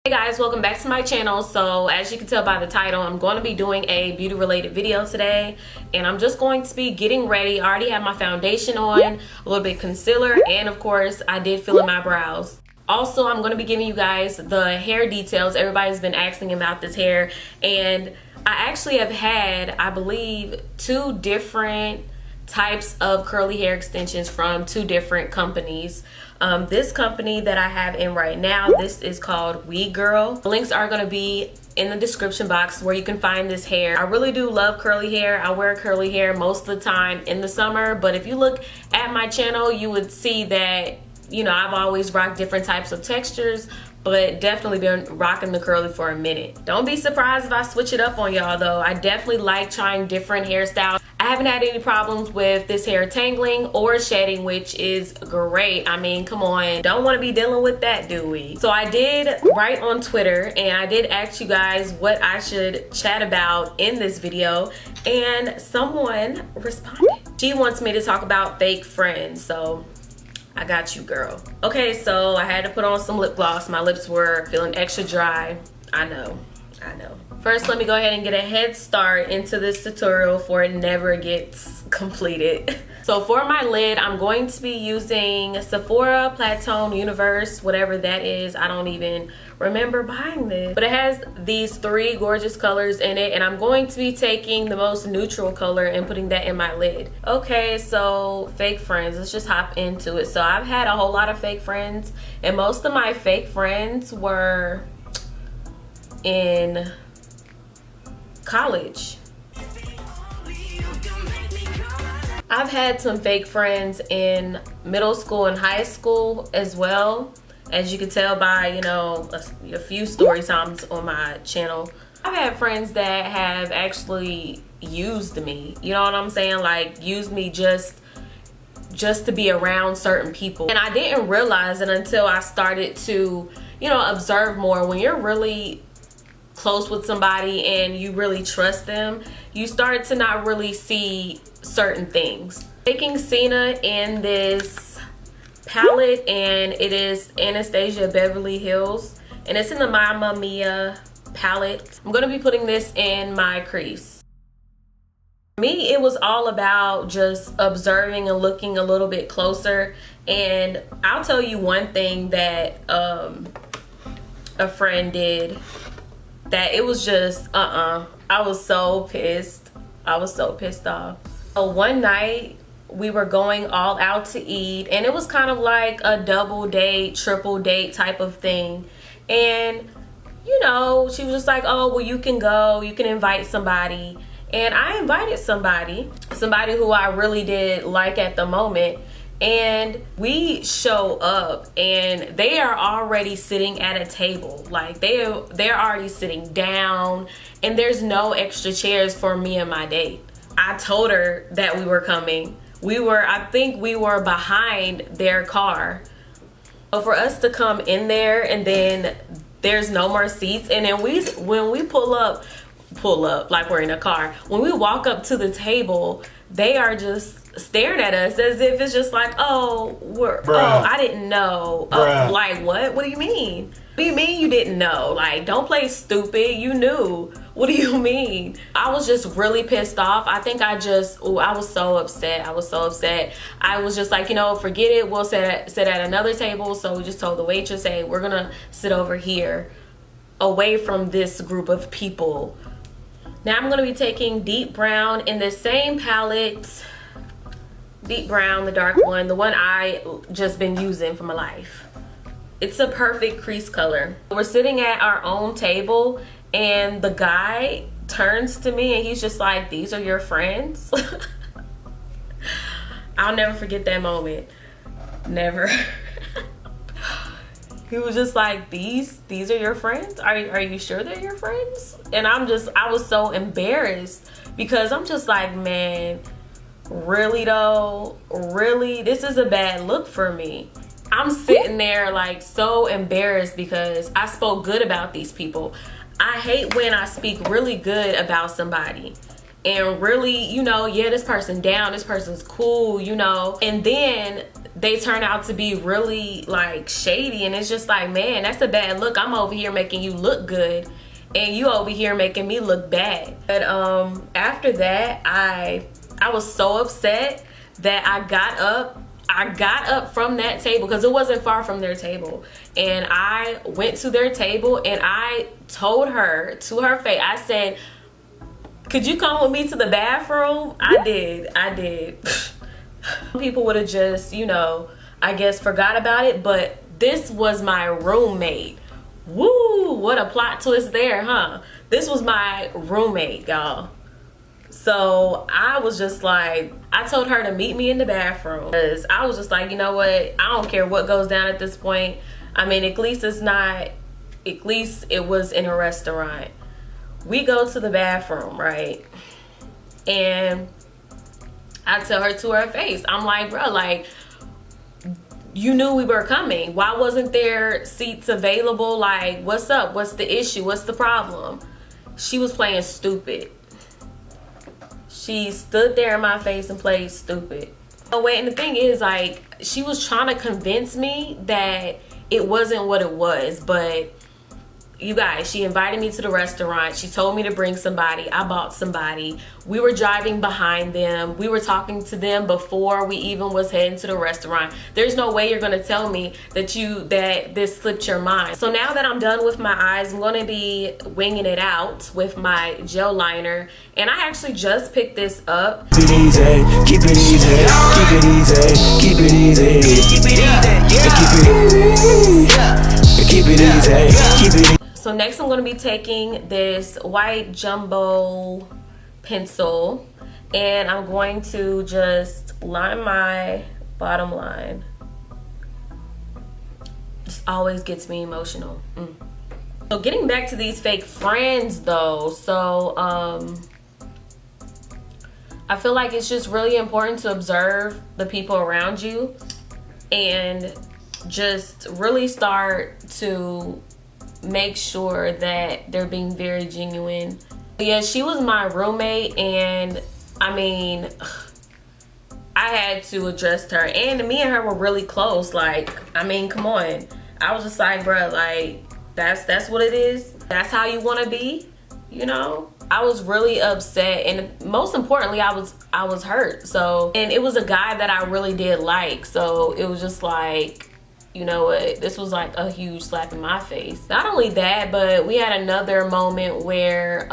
Hey guys, welcome back to my channel. So as you can tell by the title, I'm going to be doing a beauty related video today, and I'm just going to be getting ready. I already have my foundation on, a little bit concealer, and of course I did fill in my brows. Also, I'm going to be giving you guys the hair details. Everybody's been asking about this hair, and I actually have had, I believe, 2 different types of curly hair extensions from 2 different companies. This company that I have in right now, this is called Wigirl. The links are going to be in the description box where you can find this hair. I really do love curly hair. I wear curly hair most of the time in the summer, but if you look at my channel, you would see that, you know, I've always rocked different types of textures, but definitely been rocking the curly for a minute. Don't be surprised if I switch it up on y'all though. I definitely like trying different hairstyles. I haven't had any problems with this hair tangling or shedding, which is great. I mean, come on, don't want to be dealing with that, do we? So I did write on Twitter and I did ask you guys what I should chat about in this video, and someone responded. She wants me to talk about fake friends, so I got you, girl. Okay, so I had to put on some lip gloss. My lips were feeling extra dry. I know. First, let me go ahead and get a head start into this tutorial before it never gets completed. So for my lid, I'm going to be using Sephora Platone Universe, whatever that is. I don't even remember buying this, but it has these 3 gorgeous colors in it, and I'm going to be taking the most neutral color and putting that in my lid. Okay, so fake friends, let's just hop into it. So I've had a whole lot of fake friends, and most of my fake friends were in college. I've had some fake friends in middle school and high school as well, as you can tell by, you know, a few story times on my channel. I've had friends that have actually used me, you know what I'm saying, like used me just to be around certain people, and I didn't realize it until I started to, you know, observe more. When you're really close with somebody and you really trust them, you start to not really see certain things. Taking Cena in this palette, and it is Anastasia Beverly Hills, and it's in the Mamma Mia palette. I'm gonna be putting this in my crease. For me, it was all about just observing and looking a little bit closer, and I'll tell you one thing that a friend did that it was just I was so pissed. I was so pissed off. So one night we were going all out to eat, and it was kind of like a double date, triple date type of thing. And you know, she was just like, oh well, you can go, you can invite somebody. And I invited somebody who I really did like at the moment. And we show up and they are already sitting at a table. Like they're already sitting down, and there's no extra chairs for me and my date. I told her that we were coming. I think we were behind their car. So for us to come in there and then there's no more seats, and then when we pull up like we're in a car, when we walk up to the table, they are just staring at us as if it's just like, oh, I didn't know. Like what do you mean? What do you mean you didn't know? Like, don't play stupid. You knew. What do you mean? I was just really pissed off. I think I was so upset. I was just like, you know, forget it. We'll sit at another table. So we just told the waitress, hey, we're gonna sit over here away from this group of people. Now I'm gonna be taking Deep Brown in the same palette. Deep Brown, the dark one, the one I just been using for my life. It's a perfect crease color. We're sitting at our own table, and the guy turns to me and he's just like, these are your friends? I'll never forget that moment. Never. He was just like, these are your friends? Are you sure they're your friends? And I was so embarrassed, because I'm just like, man, really though? Really? This is a bad look for me. I'm sitting there like so embarrassed because I spoke good about these people. I hate when I speak really good about somebody and really, you know, yeah, this person down, this person's cool, you know, and then they turn out to be really like shady, and it's just like, man, that's a bad look. I'm over here making you look good and you over here making me look bad. But after that, I was so upset that I got up from that table, because it wasn't far from their table, and I went to their table and I told her to her face, I said, could you come with me to the bathroom? I did. People would have just, you know, I guess forgot about it, but this was my roommate. Woo, what a plot twist there, huh? This was my roommate, y'all. So I was just like, I told her to meet me in the bathroom, because I was just like, you know what, I don't care what goes down at this point. I mean, at least it was in a restaurant. We go to the bathroom, right? And I tell her to her face, I'm like, bro, like, you knew we were coming. Why wasn't there seats available? Like, what's up? What's the issue? What's the problem? She was playing stupid. She stood there in my face and played stupid. Oh wait, and the thing is, like, she was trying to convince me that it wasn't what it was. But you guys, she invited me to the restaurant. She told me to bring somebody. I bought somebody. We were driving behind them. We were talking to them before we even was heading to the restaurant. There's no way you're gonna tell me that this slipped your mind. So now that I'm done with my eyes, I'm gonna be winging it out with my gel liner. And I actually just picked this up. Keep it easy, keep it easy, keep it easy, keep it easy, keep it easy, keep it easy, keep it easy. So next I'm going to be taking this white jumbo pencil, and I'm going to just line my bottom line. This always gets me emotional. So getting back to these fake friends though, so I feel like it's just really important to observe the people around you and just really start to make sure that they're being very genuine. Yeah, she was my roommate, and I mean, I had to address her, and me and her were really close. Like, I mean, come on. I was just like, bruh, like, that's what it is. That's how you want to be, you know? I was really upset, and most importantly, I was hurt. So, and it was a guy that I really did like, so it was just like, you know what, this was like a huge slap in my face. Not only that, but we had another moment where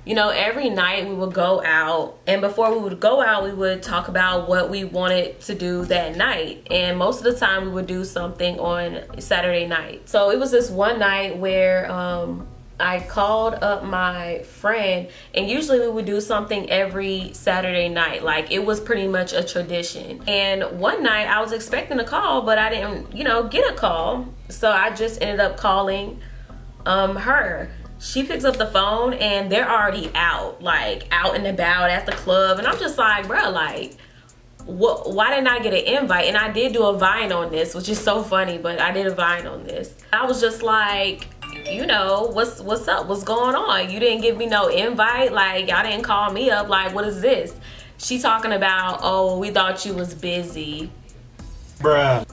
you know, every night we would go out, and before we would go out, we would talk about what we wanted to do that night, and most of the time we would do something on Saturday night. So it was this one night where I called up my friend, and usually we would do something every Saturday night. Like, it was pretty much a tradition. And one night I was expecting a call, but I didn't, you know, get a call. So I just ended up calling her. She picks up the phone, and they're already out, like out and about at the club. And I'm just like, bro, like, why didn't I get an invite? And I did do a Vine on this, which is so funny, but I did a Vine on this. I was just like, you know, what's up? What's going on? You didn't give me no invite. Like, y'all didn't call me up. Like, what is this? She talking about, oh, we thought you was busy. Bruh.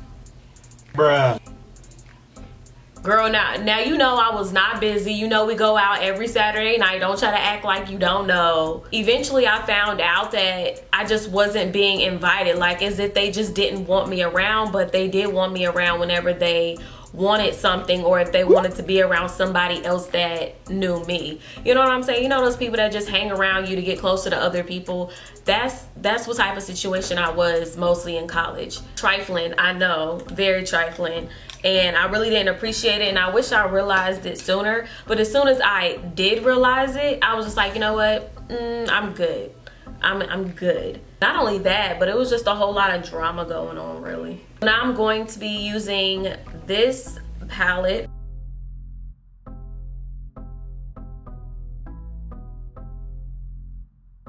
Girl, now you know I was not busy. You know we go out every Saturday night. Don't try to act like you don't know. Eventually I found out that I just wasn't being invited, like as if they just didn't want me around, but they did want me around whenever they wanted something, or if they wanted to be around somebody else that knew me. You know what I'm saying? You know those people that just hang around you to get closer to other people? That's what type of situation I was mostly in college. Trifling, I know, very trifling. And I really didn't appreciate it, and I wish I realized it sooner. But as soon as I did realize it, I was just like, you know what, I'm good. I'm good. Not only that, but it was just a whole lot of drama going on, really. Now I'm going to be using this palette.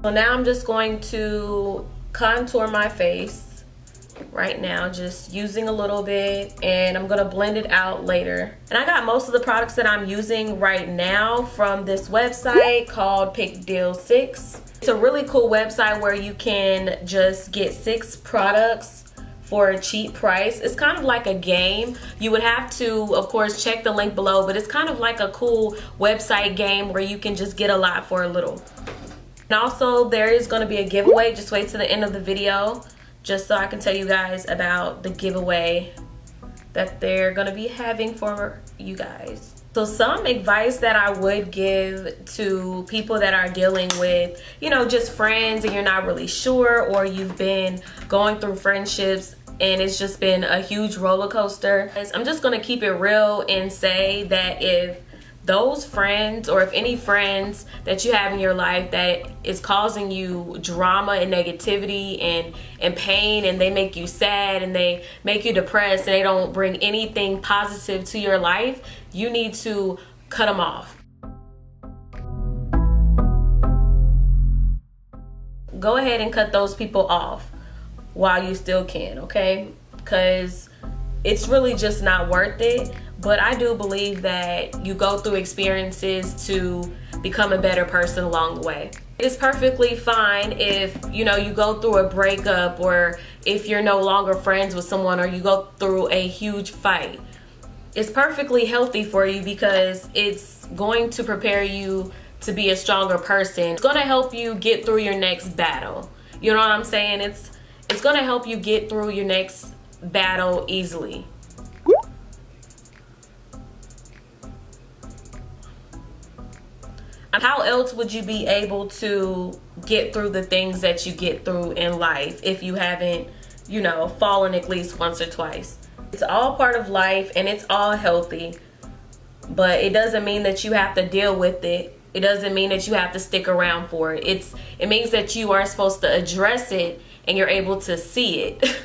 So now I'm just going to contour my face right now, just using a little bit, and I'm gonna blend it out later. And I got most of the products that I'm using right now from this website called Pick Deal 6. It's a really cool website where you can just get 6 products for a cheap price. It's kind of like a game. You would have to, of course, check the link below, but it's kind of like a cool website game where you can just get a lot for a little. And also there is going to be a giveaway. Just wait to the end of the video just so I can tell you guys about the giveaway that they're going to be having for you guys. So some advice that I would give to people that are dealing with, you know, just friends and you're not really sure, or you've been going through friendships and it's just been a huge roller coaster. I'm just going to keep it real and say that if those friends, or if any friends that you have in your life that is causing you drama and negativity and pain, and they make you sad and they make you depressed and they don't bring anything positive to your life, you need to cut them off. Go ahead and cut those people off while you still can, okay? Because it's really just not worth it. But I do believe that you go through experiences to become a better person along the way. It's perfectly fine if, you know, you go through a breakup, or if you're no longer friends with someone, or you go through a huge fight. It's perfectly healthy for you because it's going to prepare you to be a stronger person. It's going to help you get through your next battle. You know what I'm saying? It's going to help you get through your next battle easily. How else would you be able to get through the things that you get through in life if you haven't, you know, fallen at least once or twice? It's all part of life and it's all healthy, but it doesn't mean that you have to deal with it. It doesn't mean that you have to stick around for it. It means that you are supposed to address it and you're able to see it.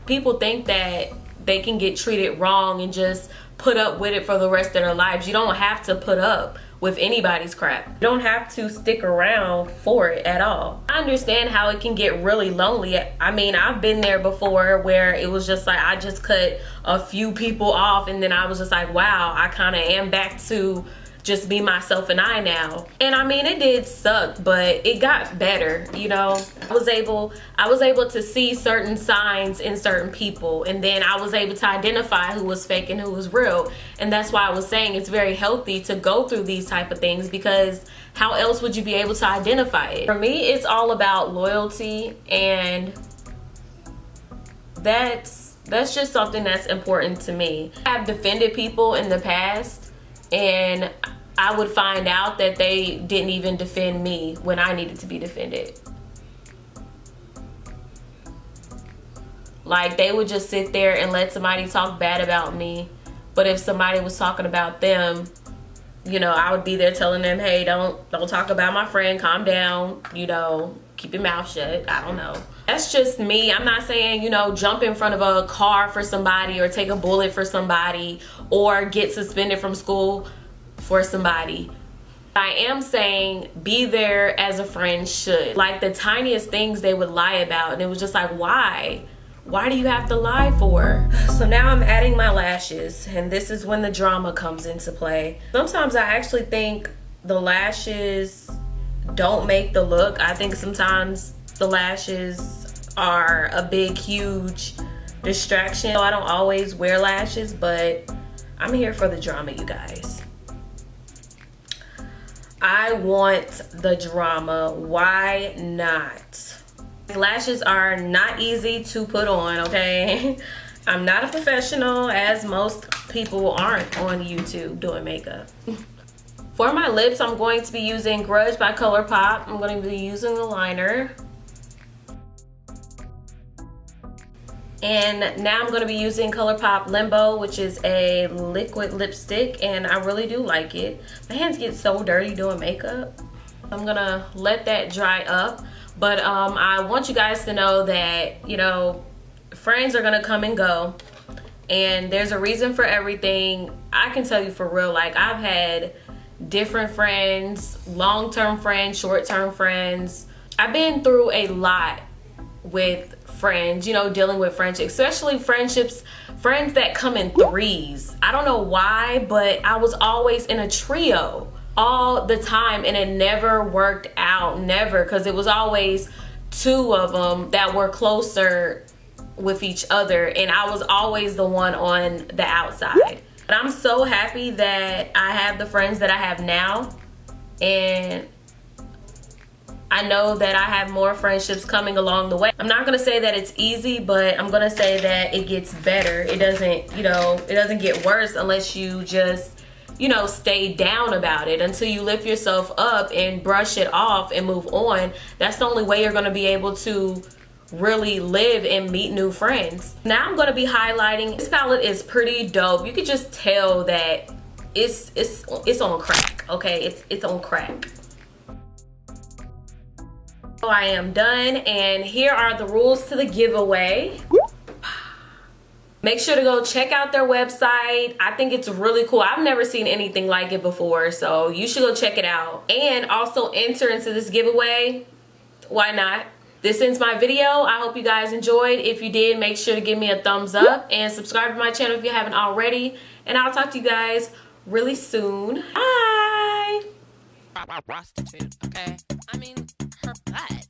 People think that they can get treated wrong and just put up with it for the rest of their lives. You don't have to put up with anybody's crap. You don't have to stick around for it at all. I understand how it can get really lonely. I mean, I've been there before where it was just like I just cut a few people off and then I was just like, wow, I kind of am back to just be myself and I now. And I mean, it did suck, but it got better, you know. I was able to see certain signs in certain people, and then I was able to identify who was fake and who was real. And that's why I was saying it's very healthy to go through these type of things, because how else would you be able to identify it? For me, it's all about loyalty, and that's just something that's important to me. I've defended people in the past, and I would find out that they didn't even defend me when I needed to be defended. Like, they would just sit there and let somebody talk bad about me, but if somebody was talking about them, you know, I would be there telling them, hey, don't talk about my friend, calm down, you know, keep your mouth shut. I don't know. That's just me. I'm not saying, you know, jump in front of a car for somebody, or take a bullet for somebody, or get suspended from school for somebody. I am saying be there as a friend should. Like the tiniest things they would lie about, and it was just like, why? Why do you have to lie for? So now I'm adding my lashes, and this is when the drama comes into play. Sometimes I actually think the lashes don't make the look. I think sometimes the lashes are a big, huge distraction. So I don't always wear lashes, but I'm here for the drama, you guys. I want the drama. Why not? Lashes are not easy to put on, okay? I'm not a professional, as most people aren't on YouTube doing makeup. For my lips, I'm going to be using Grudge by ColourPop. I'm going to be using the liner. And now I'm going to be using ColourPop Limbo, which is a liquid lipstick, and I really do like it. My hands get so dirty doing makeup. I'm going to let that dry up. But I want you guys to know that, you know, friends are going to come and go. And there's a reason for everything. I can tell you for real, like, I've had different friends, long-term friends, short-term friends. I've been through a lot with friends, you know, dealing with friendships, especially friends that come in threes. I don't know why, but I was always in a trio all the time, and it never worked out, never, because it was always two of them that were closer with each other, and I was always the one on the outside. But I'm so happy that I have the friends that I have now, and I know that I have more friendships coming along the way. I'm not gonna say that it's easy, but I'm gonna say that it gets better. It doesn't, you know, it doesn't get worse unless you just, you know, stay down about it until you lift yourself up and brush it off and move on. That's the only way you're gonna be able to really live and meet new friends. Now I'm gonna be highlighting. This palette is pretty dope. You could just tell that it's on crack. Okay, it's on crack. So I am done, and here are the rules to the giveaway. Make sure to go check out their website. I think it's really cool. I've never seen anything like it before, so you should go check it out. And also enter into this giveaway. Why not? This ends my video. I hope you guys enjoyed. If you did, make sure to give me a thumbs up and subscribe to my channel if you haven't already. And I'll talk to you guys really soon. Bye! Prostitute, okay? I mean, her butt.